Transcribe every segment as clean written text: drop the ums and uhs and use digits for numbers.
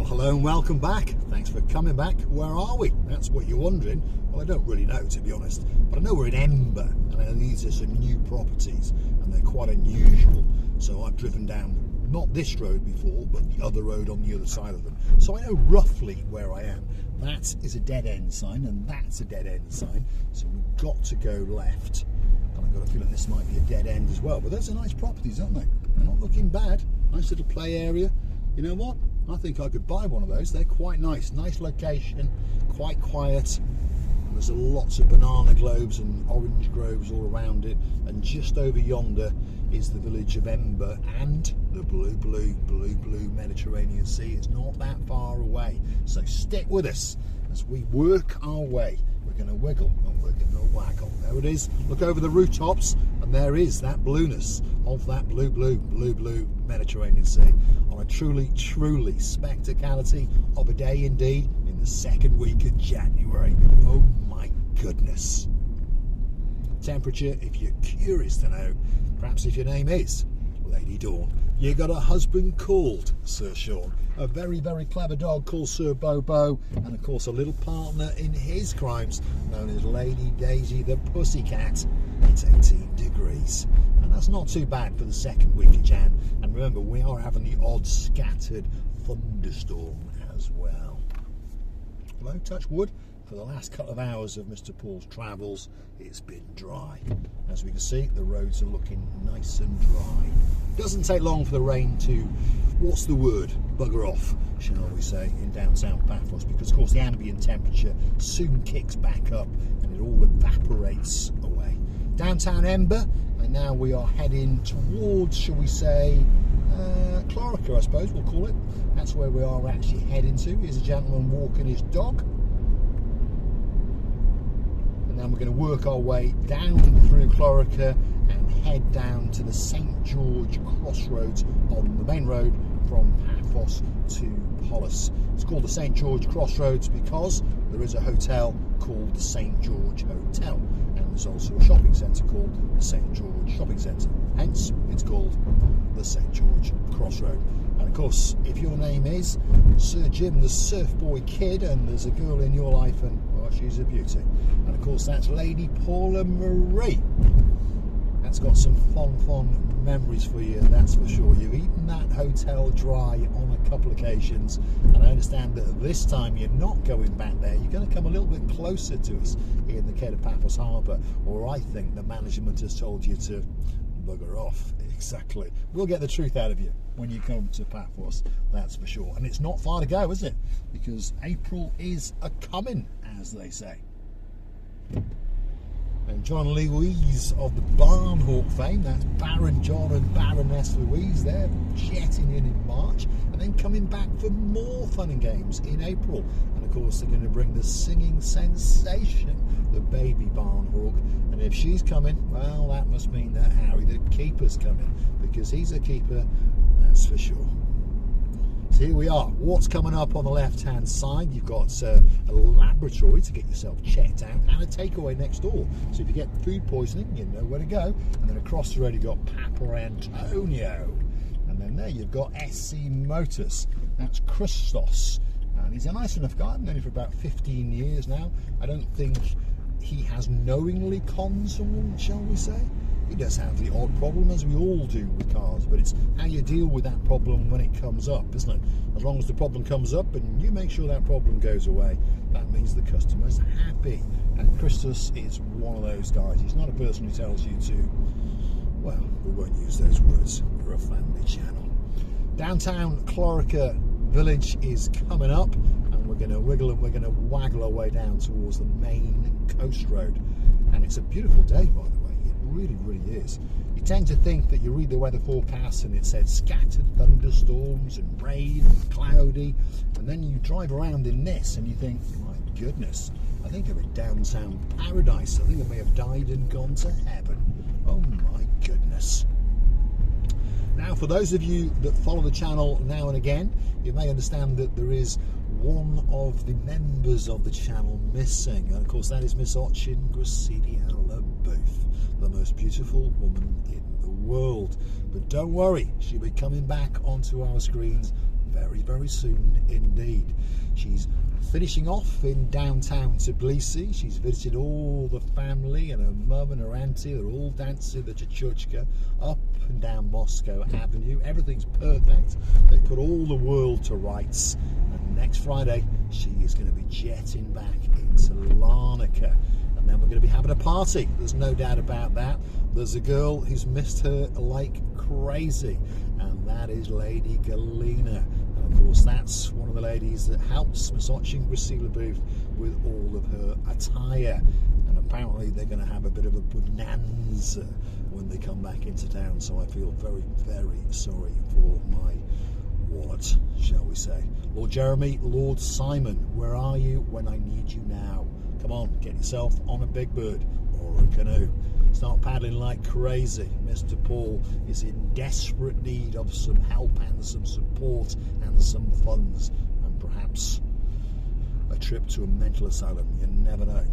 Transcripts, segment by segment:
Well, hello and welcome back. Thanks for coming back. Where are we? That's what you're wondering. Well, I don't really know, to be honest, but I know we're in Ember, and I know these are some new properties, and they're quite unusual. So I've driven down not this road before, but the other road on the other side of them. So I know roughly where I am. That is a dead end sign, and that's a dead end sign. So we've got to go left. And I've got a feeling this might be a dead end as well. But those are nice properties, aren't they? They're not looking bad. Nice little play area. You know what? I think I could buy one of those. They're quite nice. Nice location, quite quiet. There's lots of banana globes and orange groves all around it. And just over yonder is the village of Ember and the blue Mediterranean Sea. It's not that far away. So stick with us as we work our way. We're going to wiggle and we're going to waggle. There it is. Look over the rooftops and there is that blueness of that blue Mediterranean Sea on a truly spectacality of a day indeed in the second week of January. Oh my goodness. Temperature, if you're curious to know, perhaps if your name is Lady Dawn, you got a husband called Sir Sean, a very clever dog called Sir Bobo, and of course a little partner in his crimes known as Lady Daisy the Pussycat. It's 18 degrees, and that's not too bad for the second week of Jan. And remember, we are having the odd scattered thunderstorm as well. Although, touch wood, for the last couple of hours of Mr. Paul's travels, it's been dry. As we can see, the roads are looking nice and dry. Doesn't take long for the rain to, what's the word, bugger off, shall we say, in downtown Paphos, because of course the ambient temperature soon kicks back up and it all evaporates away. Downtown Ember, and now we are heading towards, shall we say, Chlorakas, I suppose we'll call it. That's where we are actually heading to. Here's a gentleman walking his dog. And then we're going to work our way down through Chlorakas and head down to the St. George crossroads on the main road from Paphos to Paphos. It's called the St. George crossroads because there is a hotel called the St. George Hotel, and there's also a shopping centre called the St. George Shopping Centre. Hence, it's called the St. George Crossroad. And of course, if your name is Sir Jim the Surf Boy Kid and there's a girl in your life and, well, she's a beauty. And of course, that's Lady Paula Marie. That's got some fond memories for you, that's for sure. You've eaten that hotel dry on a couple of occasions, and I understand that this time you're not going back there. You're going to come a little bit closer to us here in the Cape of Paphos Harbour, or I think the management has told you to bugger off. Exactly. We'll get the truth out of you when you come to Paphos, that's for sure. And it's not far to go, is it? Because April is a-coming, as they say. And John Louise of the Barnhawk fame, that's Baron John and Baroness Louise, they're jetting in March and then coming back for more fun and games in April. And of course they're going to bring the singing sensation, the baby Barnhawk. And if she's coming, well, that must mean that Harry the keeper's coming, because he's a keeper, that's for sure. So here we are. What's coming up on the left-hand side? You've got a laboratory to get yourself checked out and a takeaway next door. So if you get food poisoning, you know where to go. And then across the road, you've got Papa Antonio. And then there you've got SC Motors. That's Christos. And he's a nice enough guy. I've known him for about 15 years now. I don't think he has knowingly conned someone, shall we say. He does have the odd problem, as we all do with cars, but it's how you deal with that problem when it comes up, isn't it? As long as the problem comes up and you make sure that problem goes away, that means the customer's happy. And Christus is one of those guys. He's not a person who tells you to, well, we won't use those words. We're a family channel. Downtown Chlorakas village is coming up, and we're going to wiggle and we're going to waggle our way down towards the main coast road. And it's a beautiful day, by the way. Really is. You tend to think that you read the weather forecast and it said scattered thunderstorms and rain and cloudy, and then you drive around in this and you think, my goodness, I think I'm in downtown paradise. I think I may have died and gone to heaven. Oh my goodness. Now, for those of you that follow the channel now and again, you may understand that there is one of the members of the channel missing, and of course that is Miss Ochin Gracediala Booth, the most beautiful woman in the world. But don't worry, she'll be coming back onto our screens very, very soon indeed. She's finishing off in downtown Tbilisi. She's visited all the family, and her mum and her auntie. They're all dancing the Chuchuchka up and down Moscow Avenue. Everything's perfect. They put all the world to rights. And next Friday, she is going to be jetting back into Larnaca. And then we're going to be having a party. There's no doubt about that. There's a girl who's missed her like crazy, and that is Lady Galina. And of course, that's one of the ladies that helps Masochin Gracila with all of her attire. And apparently they're going to have a bit of a bonanza when they come back into town. So I feel very, very sorry for my wallet, shall we say. Lord Jeremy, Lord Simon, where are you when I need you now? Come on, get yourself on a big bird or a canoe. Start paddling like crazy. Mr. Paul is in desperate need of some help and some support and some funds, and perhaps a trip to a mental asylum. You never know.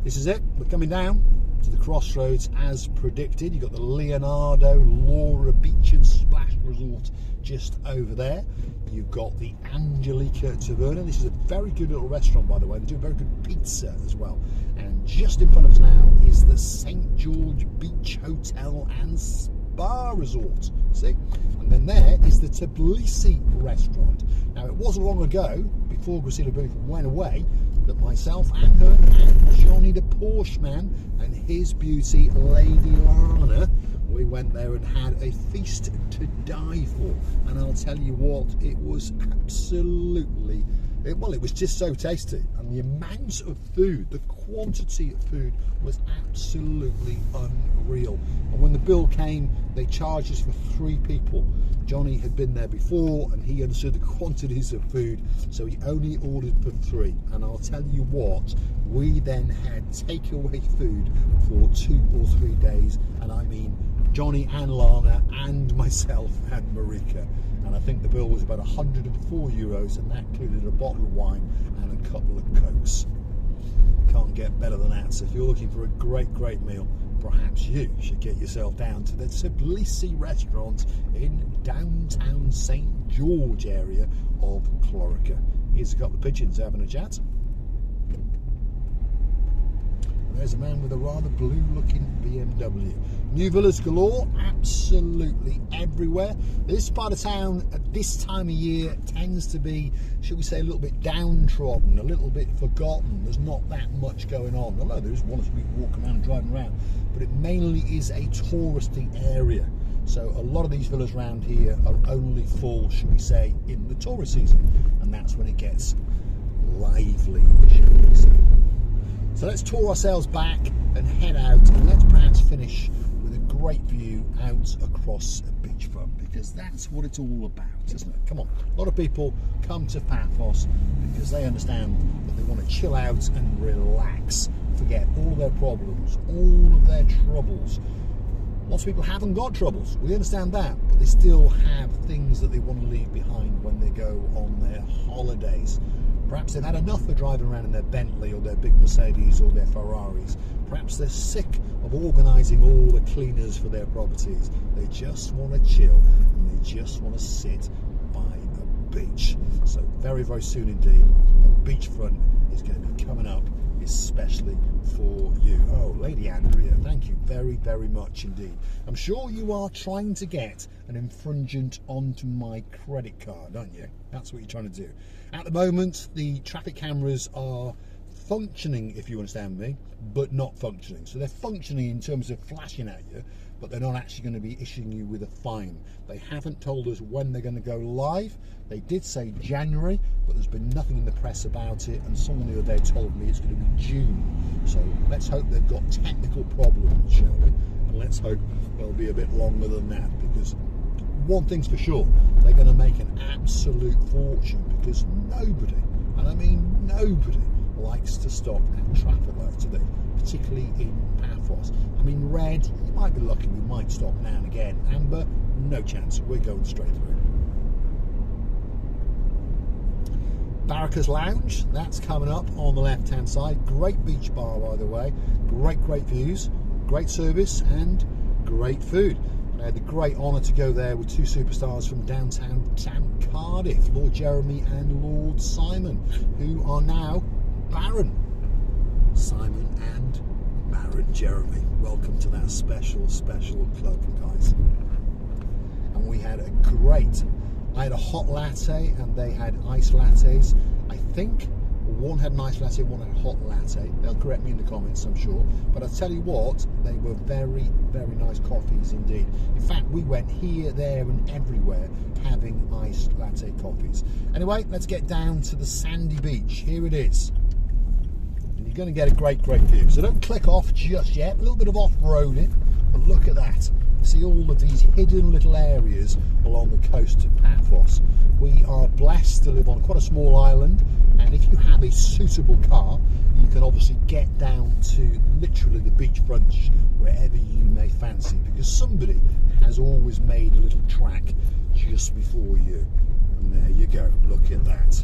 This is it. We're coming down to the crossroads as predicted. You've got the Leonardo Laura Beach and Splash Resort just over there. You've got the Angelica Taverna. This is a very good little restaurant, by the way. They do very good pizza as well. And just in front of us now is the St. George Beach Hotel and Spa Resort. See? And then there is the Tbilisi restaurant. Now, it wasn't long ago, before Gracila Booth went away, that myself and her and Johnny the Porsche man and his beauty, Lady Lana, we went there and had a feast to die for. And I'll tell you what, it was absolutely, it was just so tasty. And the amount of food, the quantity of food was absolutely unreal. And when the bill came, they charged us for 3 people. Johnny had been there before and he understood the quantities of food, so he only ordered for 3. And I'll tell you what, we then had takeaway food for 2 or 3 days, and I mean Johnny and Lana and myself and Marika. And I think the bill was about 104 euros, and that included a bottle of wine and a couple of Cokes. Can't get better than that. So if you're looking for a great, great meal, perhaps you should get yourself down to the Tbilisi restaurant in downtown St. George area of Chlorakas. Here's a couple of pigeons having a chat. And there's a man with a rather blue-looking BMW. New villas galore, absolutely everywhere. This part of town at this time of year tends to be, should we say, a little bit downtrodden, a little bit forgotten. There's not that much going on. Although there is one or two people walking around and driving around, but it mainly is a touristy area. So a lot of these villas around here are only full, should we say, in the tourist season, and that's when it gets lively, shall we say. So let's tour ourselves back and head out, and let's perhaps finish with a great view out across a beachfront, because that's what it's all about, isn't it? Come on, a lot of people come to Paphos because they understand that they want to chill out and relax, forget all of their problems, all of their troubles. Lots of people haven't got troubles, we understand that, but they still have things that they want to leave behind when they go on their holidays. Perhaps they've had enough of driving around in their Bentley or their big Mercedes or their Ferraris. Perhaps they're sick of organising all the cleaners for their properties. They just want to chill and they just want to sit by a beach. So very, very soon indeed, a beachfront is going to be coming up, especially for you. Oh, Lady Andrea, thank you very, very much indeed. I'm sure you are trying to get an infringement onto my credit card, aren't you? That's what you're trying to do. At the moment, the traffic cameras are functioning, if you understand me, but not functioning. So they're functioning in terms of flashing at you, but they're not actually going to be issuing you with a fine. They haven't told us when they're going to go live. They did say January, but there's been nothing in the press about it, and someone the other day told me it's going to be June. So let's hope they've got technical problems, shall we? And let's hope they'll be a bit longer than that, because one thing's for sure, they're going to make an absolute fortune, because nobody, and I mean nobody, likes to stop at traffic lights today, particularly in Paphos. I mean, red, you might be lucky, we might stop now and again. Amber, no chance, we're going straight through. Marika's Lounge, that's coming up on the left hand side. Great beach bar, by the way. Great views, great service and great food. I had the great honour to go there with 2 superstars from downtown Cardiff, Lord Jeremy and Lord Simon, who are now Baron Simon and Baron Jeremy. Welcome to that special club, guys. And we had I had a hot latte and they had iced lattes. I think one had an iced latte, one had a hot latte. They'll correct me in the comments, I'm sure. But I'll tell you what, they were very, very nice coffees indeed. In fact, we went here, there and everywhere having iced latte coffees. Anyway, let's get down to the sandy beach. Here it is. And you're going to get a great view. So don't click off just yet. A little bit of off-roading, but look at that. See all of these hidden little areas along the coast of Paphos. We are blessed to live on quite a small island, and if you have a suitable car, you can obviously get down to literally the beachfront wherever you may fancy, because somebody has always made a little track just before you. And there you go, look at that.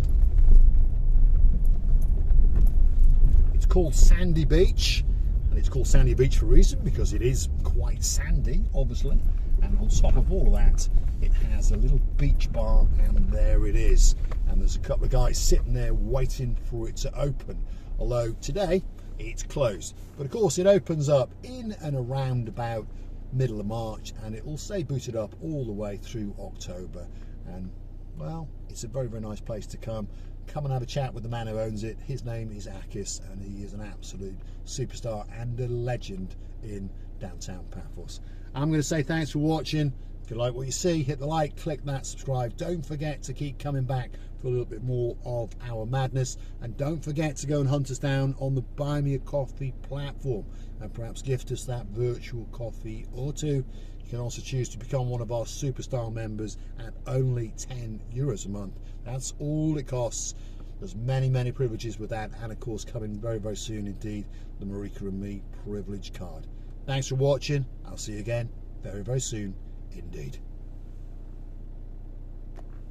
It's called Sandy Beach. And it's called Sandy Beach for a reason, because it is quite sandy, obviously. And on top of all of that, it has a little beach bar, and there it is. And there's a couple of guys sitting there waiting for it to open. Although today, it's closed. But of course, it opens up in and around about middle of March, and it will stay booted up all the way through October. And, well, it's a very, very nice place to come and have a chat with the man who owns it. His name is Akis, and he is an absolute superstar and a legend in downtown Paphos. I'm going to say thanks for watching. If you like what you see, hit the like, click that subscribe. Don't forget to keep coming back for a little bit more of our madness, and don't forget to go and hunt us down on the Buy Me a Coffee platform and perhaps gift us that virtual coffee or two. You can also choose to become one of our superstar members at only €10 a month. That's all it costs. There's many privileges with that, and of course coming very, very soon indeed, the Marika and Me privilege card. Thanks for watching. I'll see you again very, very soon indeed.